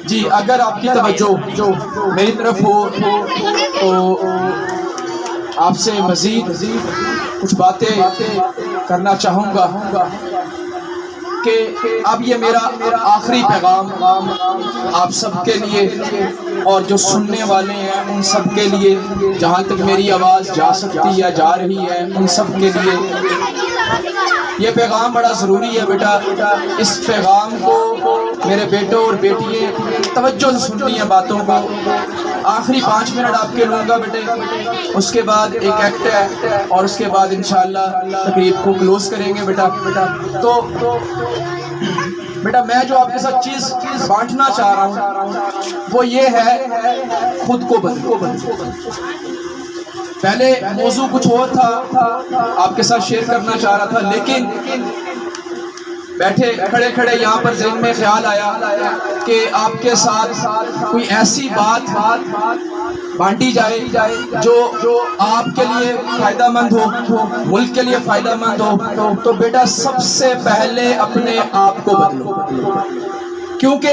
جی اگر آپ کی توجہ میری طرف ہو تو آپ سے مزید کچھ باتیں کرنا چاہوں گا کہ اب یہ میرا آخری پیغام آپ سب کے لیے اور جو سننے والے ہیں ان سب کے لیے، جہاں تک میری آواز جا سکتی ہے جا رہی ہے ان سب کے لیے یہ پیغام بڑا ضروری ہے بیٹا۔ اس پیغام کو میرے بیٹوں اور بیٹیے توجہ سے سننی ہے باتوں کو۔ آخری 5 منٹ آپ کے لوں گا بیٹے، اس کے بعد ایک ایکٹ ہے اور اس کے بعد انشاءاللہ تقریب کو کلوز کریں گے بیٹا۔ تو بیٹا میں جو آپ کے ساتھ چیز بانٹنا چاہ رہا ہوں وہ یہ ہے، خود کو بدلو۔ پہلے موضوع کچھ اور تھا، آپ کے ساتھ شیئر کرنا چاہ رہا تھا، لیکن بیٹھے کھڑے کھڑے یہاں پر ذہن میں خیال آیا کہ آپ کے ساتھ کوئی ایسی بات بانٹی جائے جو آپ کے لیے فائدہ مند ہو، ملک کے لیے فائدہ مند ہو۔ تو بیٹا سب سے پہلے اپنے آپ کو بدلو، کیونکہ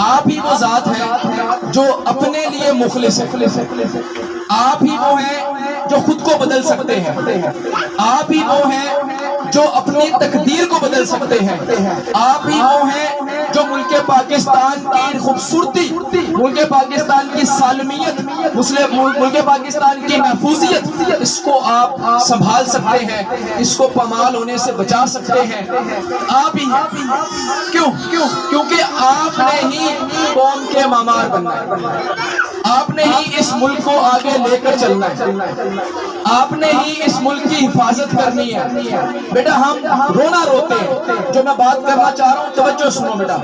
آپ ہی وہ ذات ہیں جو اپنے لیے مخلص ہے۔ آپ ہی وہ ہیں جو خود کو بدل سکتے ہیں، آپ ہی وہ ہیں جو اپنی تقدیر کو بدل سکتے ہیں، آپ ہی وہ ہیں جو ملک پاکستان کی خوبصورتی، ملک پاکستان کی سالمیت، ملک پاکستان کی محفوظیت، اس کو آپ سنبھال سکتے ہیں، اس کو پامال ہونے سے بچا سکتے ہیں۔ آپ ہی کیونکہ آپ نے ہی قوم کے معمار بننا ہے، آپ نے ہی اس ملک کو آگے لے کر چلنا ہے، آپ نے ہی اس ملک کی حفاظت کرنی ہے۔ بیٹا ہم رونا روتے ہیں، جو میں بات کرنا چاہ رہا ہوں توجہ سنو بیٹا،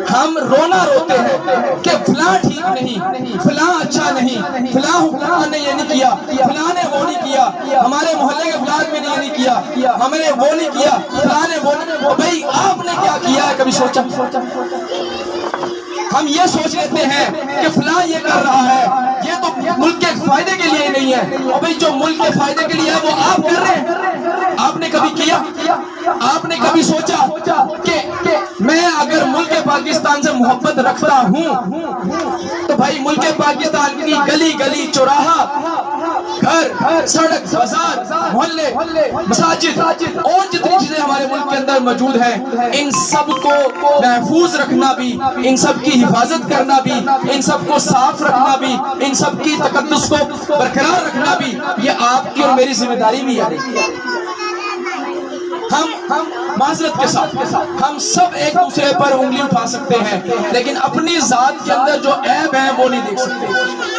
ہم رونا روتے ہیں کہ فلاں ٹھیک نہیں، فلاں اچھا نہیں، فلاں حکمران نے یہ نہیں کیا، فلاں نے وہ نہیں کیا، ہمارے محلے کے فلاں میں نے یہ نہیں کیا، ہم نے وہ نہیں کیا، فلاں نے وہ نہیں کیا۔ بھائی آپ نے کیا کیا ہے کبھی سوچا؟ ہم یہ سوچ لیتے ہیں کہ فلاں یہ کر رہا ہے، یہ تو ملک کے فائدے کے لیے نہیں ہے۔ اور بھئی جو ملک کے فائدے کے لیے ہے وہ آپ کر رہے ہیں، آپ نے کبھی کیا؟ آپ نے کبھی سوچا کہ میں اگر ملک پاکستان سے محبت رکھتا ہوں تو بھائی ملک پاکستان کی گلی گلی چوراہا، گھر، سڑک، بازار، محلے، مساجد اور جتنی چیزیں ہمارے ملک کے اندر موجود ہیں، ان سب کو محفوظ رکھنا بھی، ان سب کی حفاظت کرنا بھی، ان سب کو صاف رکھنا بھی، ان سب کی تقدس کو برقرار رکھنا بھی، یہ آپ کی اور میری ذمہ داری بھی ہے۔ ہم معذرت کے ساتھ ہم سب ایک دوسرے پر انگلی اٹھا سکتے ہیں، لیکن اپنی ذات کے اندر جو عیب ہیں وہ نہیں دیکھ سکتے۔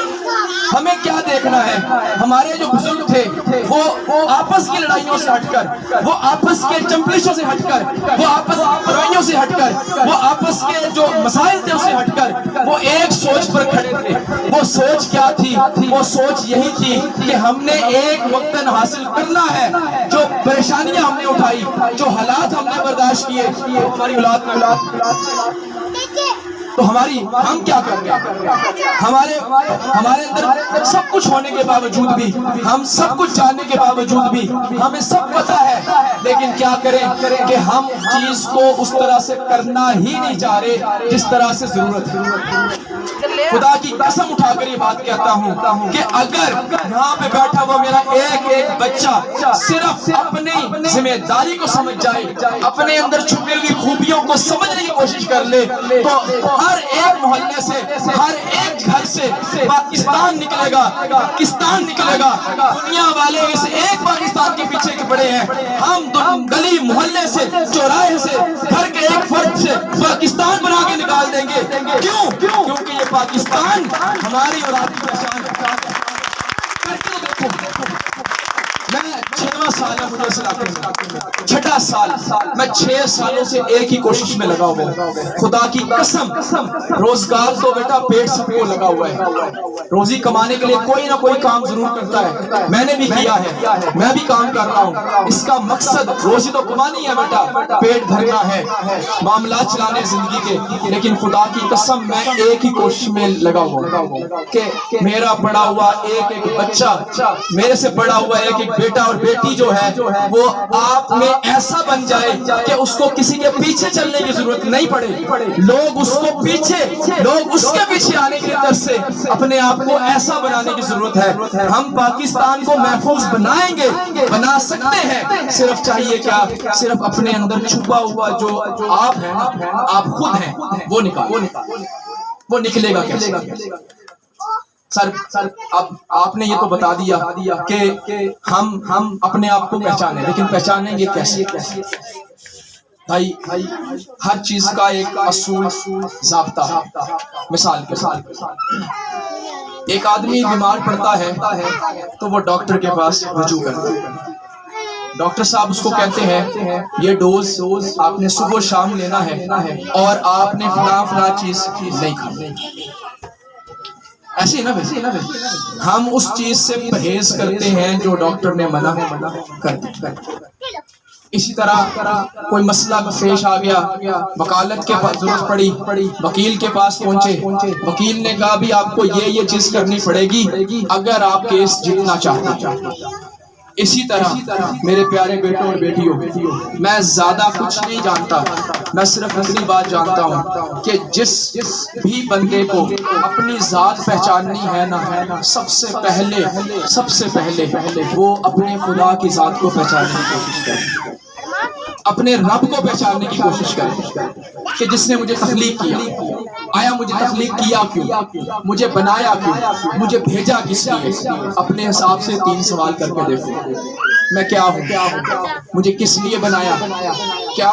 ہمیں کیا دیکھنا ہے؟ ہمارے جو بزرگ تھے وہ آپس کی لڑائیوں سے ہٹ کر، وہ آپس کے چمپلشوں سے ہٹ کر، وہ آپس کی برائیوں سے ہٹ کر، وہ آپس کے جو مسائل تھے اسے ہٹ کر وہ ایک سوچ پر کھڑے تھے۔ وہ سوچ کیا تھی؟ وہ سوچ یہی تھی کہ ہم نے ایک وقتاً حاصل کرنا ہے، جو پریشانیاں ہم نے اٹھائی، جو حالات ہم نے برداشت کیے، ہماری اولاد تو ہم کیا کر رہے ہیں؟ ہمارے اندر سب کچھ ہونے کے باوجود بھی، ہم سب کچھ جاننے کے باوجود بھی ہمیں سب پتہ ہے، لیکن کیا کریں کہ ہم چیز کو اس طرح سے کرنا ہی نہیں چاہ رہے جس طرح سے ضرورت ہے۔ خدا کی قسم اٹھا کر یہ بات کہتا ہوں کہ اگر یہاں پہ بیٹھا ہوا میرا ایک بچہ صرف اپنی ذمہ داری کو سمجھ جائے، اپنے اندر چھپی ہوئی خوبیوں کو سمجھنے کی کوشش کر لے، تو ہر ایک محلے سے، ہر ایک گھر سے پاکستان نکلے گا، پاکستان نکلے گا۔ دنیا والے اس ایک پاکستان کے پیچھے کے پڑے ہیں، ہم گلی محلے سے، چوراہے سے، گھر کے ایک فرد سے پاکستان بنا کے نکال دیں گے۔ کیوں؟ کیونکہ یہ پاکستان ہماری اور آپ کی پہچان ہے۔ کر کے دیکھو، میں 6واں سال ہے مجھے اس علاقے میں، 6 سال، میں 6 سالوں سے ایک ہی کوشش میں لگا ہوا ہوں۔ خدا کی قسم، روزگار تو بیٹا پیٹ سب کو لگا ہوا ہے، روزی کمانے کے لیے کوئی نہ کوئی کام ضرور کرتا ہے، میں نے بھی کیا ہے، میں بھی کام کر رہا ہوں۔ اس کا مقصد روزی تو کمانی ہے بیٹا، پیٹ بھرنا ہے، معاملات چلانے زندگی کے، لیکن خدا کی قسم میں ایک ہی کوشش میں لگا ہوں کہ میرا پڑا ہوا ایک بچہ، میرے سے پڑا ہوا ایک بیٹا اور بیٹی جو جو ہے وہ آپ میں ایسا بن جائے کہ اس کو کسی کے پیچھے چلنے کی ضرورت نہیں پڑے، لوگ اس کو لوگ اس کے پیچھے آنے کی طرف سے اپنے آپ کو ایسا بنانے کی ضرورت ہے۔ ہم پاکستان کو محفوظ بنائیں گے، بنا سکتے ہیں، صرف چاہیے کیا؟ صرف اپنے اندر چھپا ہوا جو آپ ہیں، آپ خود ہیں، وہ نکلے گا کیسے؟ سر اب آپ نے یہ تو بتا دیا کہ ہم اپنے آپ کو پہچانیں، لیکن پہچانیں گے کیسے؟ بھائی ہر چیز کا ایک اصول ضابطہ، مثال کے ساتھ ایک آدمی بیمار پڑتا ہے تو وہ ڈاکٹر کے پاس رجوع کرتا ہے، ڈاکٹر صاحب اس کو کہتے ہیں یہ ڈوز آپ نے صبح و شام لینا ہے اور آپ نے فلاں چیز نہیں کھانی، ایسے ہی نا بھائی؟ ہم اس چیز سے پرہیز کرتے ہیں جو ڈاکٹر نے منع کر دیا۔ اسی طرح کوئی مسئلہ پیش آ گیا، وکالت کے پاس ضرورت پڑی، وکیل کے پاس پہنچے، وکیل نے کہا بھی آپ کو یہ چیز کرنی پڑے گی اگر آپ کیس جیتنا چاہتے ہیں۔ اسی طرح میرے پیارے بیٹوں اور بیٹیوں، میں زیادہ کچھ نہیں جانتا، میں صرف اتنی بات جانتا ہوں کہ جس بھی بندے کو اپنی ذات پہچاننی ہے نا، سب سے پہلے وہ اپنے خدا کی ذات کو پہچاننے کی کوشش کرے، اپنے رب کو پہچاننے کی کوشش کرے کہ جس نے مجھے تخلیق کیا، آیا مجھے تخلیق کیا کیوں، مجھے بنایا کیوں، مجھے بھیجا کس لیے؟ اپنے حساب سے 3 سوال کر کے دیکھو، میں کیا ہوں، مجھے کس لیے بنایا، کیا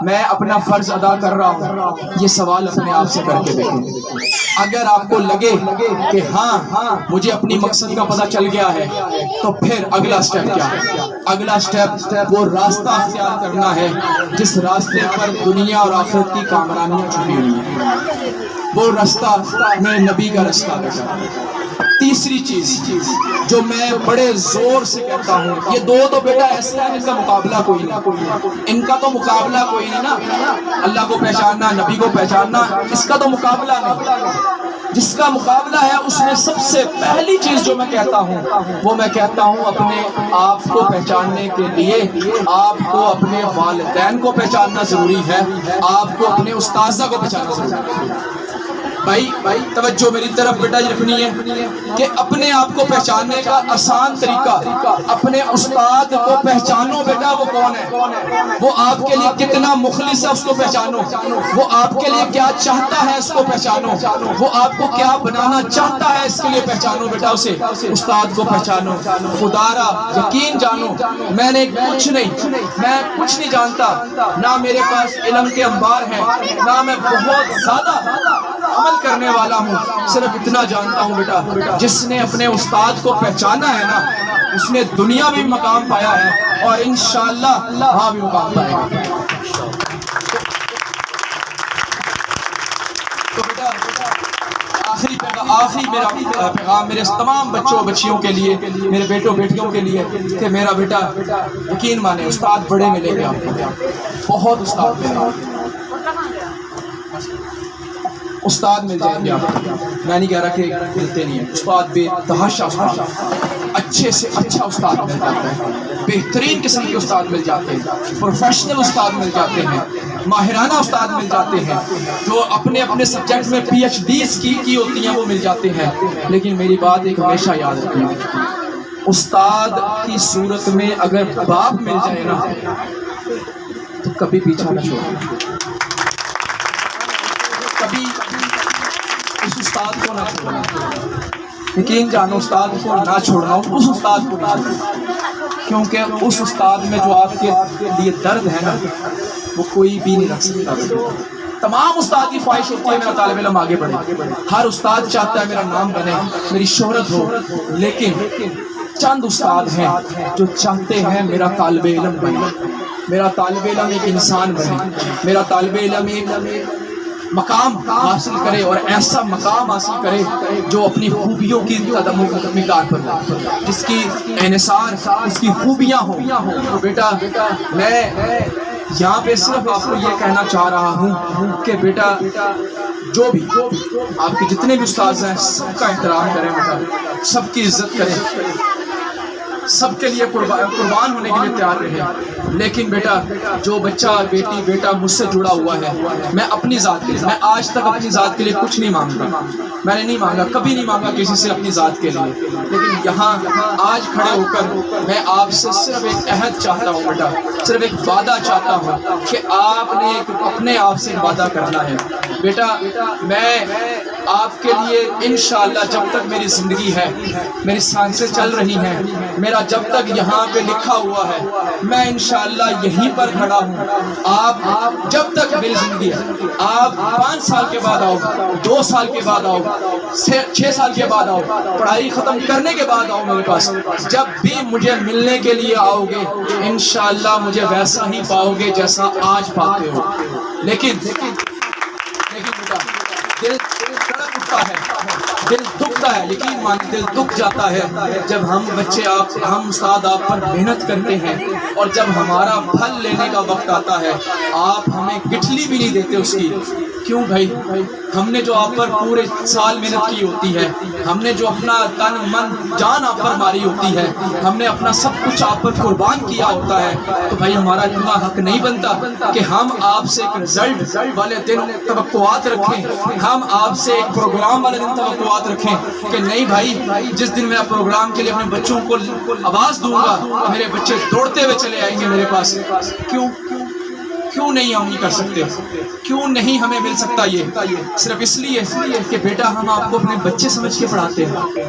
میں اپنا فرض ادا کر رہا ہوں؟ یہ سوال اپنے آپ سے کر کے دیکھیں۔ اگر آپ کو لگے کہ ہاں مجھے اپنی مقصد کا پتہ چل گیا ہے تو پھر اگلا سٹیپ کیا ہے؟ اگلا سٹیپ وہ راستہ اختیار کرنا ہے جس راستے پر دنیا اور آخرت کی کامرانیاں چھپی ہوئی ہیں، وہ راستہ میں نبی کا راستہ ہے۔ تیسری چیز جو میں بڑے زور سے کہتا ہوں، یہ دو تو بیٹا ایسے ہیں ان کا مقابلہ کوئی نہیں، ان کا تو مقابلہ کوئی نہیں نا، اللہ کو پہچاننا، نبی کو پہچاننا، اس کا تو مقابلہ نہیں۔ جس کا مقابلہ ہے اس میں سب سے پہلی چیز جو میں کہتا ہوں وہ میں کہتا ہوں اپنے آپ کو پہچاننے کے لیے آپ کو اپنے والدین کو پہچاننا ضروری ہے، آپ کو اپنے استاذہ کو پہچاننا ضروری ہے۔ بھائی توجہ میری طرف بیٹا یہ رکھنی ہے کہ اپنے آپ کو پہچاننے کا آسان طریقہ، اپنے استاد کو پہچانو بیٹا، وہ کون ہے، وہ آپ کے لیے کتنا مخلص ہے اس کو پہچانو، وہ آپ کے لیے کیا چاہتا ہے اس کو پہچانو، وہ آپ کو کیا بنانا چاہتا ہے اس کے لیے پہچانو بیٹا، اسے استاد کو پہچانو۔ خدارا یقین جانو میں کچھ نہیں جانتا، نہ میرے پاس علم کے انبار ہیں، نہ میں بہت زیادہ عمل کرنے والا ہوں، صرف اتنا جانتا ہوں بیٹا جس نے اپنے استاد کو پہچانا ہے نا، اس نے دنیا میں مقام پایا ہے اور انشاءاللہ وہاں بھی مقام پائے گا۔ تو بیٹا آخری میرا پیغام میرے تمام بچوں بچیوں کے لیے، میرے بیٹوں بیٹیوں کے لیے کہ میرا بیٹا یقین مانے استاد بڑے ملیں گے آپ کو، بہت استاد ملیں گے، استاد مل جائیں گے آپ کو، میں نہیں کہہ رہا کہ ملتے نہیں ہیں، استاد بے تحاشا استاد، اچھے سے اچھا استاد مل جاتا ہے، بہترین قسم کے استاد مل جاتے ہیں، پروفیشنل استاد مل جاتے ہیں، ماہرانہ استاد مل جاتے ہیں، جو اپنے سبجیکٹ میں پی ایچ ڈیز کی ہوتی ہیں وہ مل جاتے ہیں۔ لیکن میری بات ایک ہمیشہ یاد رکھنا، استاد کی صورت میں اگر باپ مل جائے نا تو کبھی پیچھا نہ چھوڑنا، کبھی اس استاد کو نہ چھوڑنا، یقین جانو استاد کو نہ چھوڑنا، اس استاد کو نہ چھوڑنا، کیونکہ اس استاد میں جو آپ کے لیے درد ہے نا وہ کوئی بھی نہیں رکھ سکتا۔ تمام استاد کی خواہش ہوتی ہے میرا طالب علم آگے بڑھے، ہر استاد چاہتا ہے میرا نام بنے، میری شہرت ہو، لیکن چند استاد ہیں جو چاہتے ہیں میرا طالب علم بنے، میرا طالب علم ایک انسان بنے، میرا طالب علم ایک مقام حاصل کرے اور ایسا مقام حاصل کرے جو اپنی خوبیوں کی مقدار پر ہو، جس کی انحصار اس کی خوبیاں ہوں۔ تو بیٹا میں یہاں پہ صرف آپ کو یہ کہنا چاہ رہا ہوں کہ بیٹا جو بھی آپ کے جتنے بھی استاذ ہیں سب کا احترام کریں بیٹا، سب کی عزت کریں، سب کے لیے قربان ہونے کے لیے تیار رہے، لیکن بیٹا جو بچہ بیٹی بیٹا مجھ سے جڑا ہوا ہے، میں اپنی ذات کے لیے، میں آج تک اپنی ذات کے لیے کچھ نہیں مانگتا، میں نے نہیں مانگا، کبھی نہیں مانگا کسی سے اپنی ذات کے لیے، لیکن یہاں آج کھڑے ہو کر میں آپ سے صرف ایک عہد چاہتا ہوں بیٹا، صرف ایک وعدہ چاہتا ہوں کہ آپ نے اپنے آپ سے وعدہ کرنا ہے بیٹا، میں آپ کے لیے انشاءاللہ جب تک میری زندگی ہے، میری سانسیں چل رہی ہیں، میرا جب تک یہاں پہ لکھا ہوا ہے، میں انشاءاللہ یہیں پر کھڑا ہوں، آپ جب تک میری زندگی ہے، آپ 5 سال کے بعد آؤ، 2 سال کے بعد آؤ، 6 سال کے بعد آؤ، پڑھائی ختم کرنے کے بعد آؤ میرے پاس، جب بھی مجھے ملنے کے لیے آؤ گے انشاءاللہ مجھے ویسا ہی پاؤ گے جیسا آج پاتے ہو، لیکن بیٹا دل تڑپ اٹھتا ہے، دل دکھتا ہے، یقین مانی دل دکھ جاتا ہے جب ہم بچے ہم استاد آپ پر محنت کرتے ہیں اور جب ہمارا پھل لینے کا وقت آتا ہے آپ ہمیں گٹھلی بھی نہیں دیتے اس کی، کیوں بھائی؟ ہم نے جو آپ پر پورے سال محنت کی ہوتی ہے، ہم نے جو اپنا تن من جان آپ پر ماری ہوتی ہے، ہم نے اپنا سب کچھ آپ پر قربان کیا ہوتا ہے، تو بھائی ہمارا اتنا حق نہیں بنتا کہ ہم آپ سے ایک رزلٹ والے دن توقعات رکھیں، ہم آپ سے ایک پروگرام والے دن توقعات رکھیں کہ نہیں بھائی جس دن میں پروگرام کے لیے اپنے بچوں کو آواز دوں گا میرے بچے دوڑتے ہوئے چلے آئیں گے میرے پاس، کیوں نہیں ہم یہ کر سکتے؟ کیوں نہیں ہمیں مل سکتا یہ؟ صرف اس لیے کہ بیٹا ہم آپ کو اپنے بچے سمجھ کے پڑھاتے ہیں۔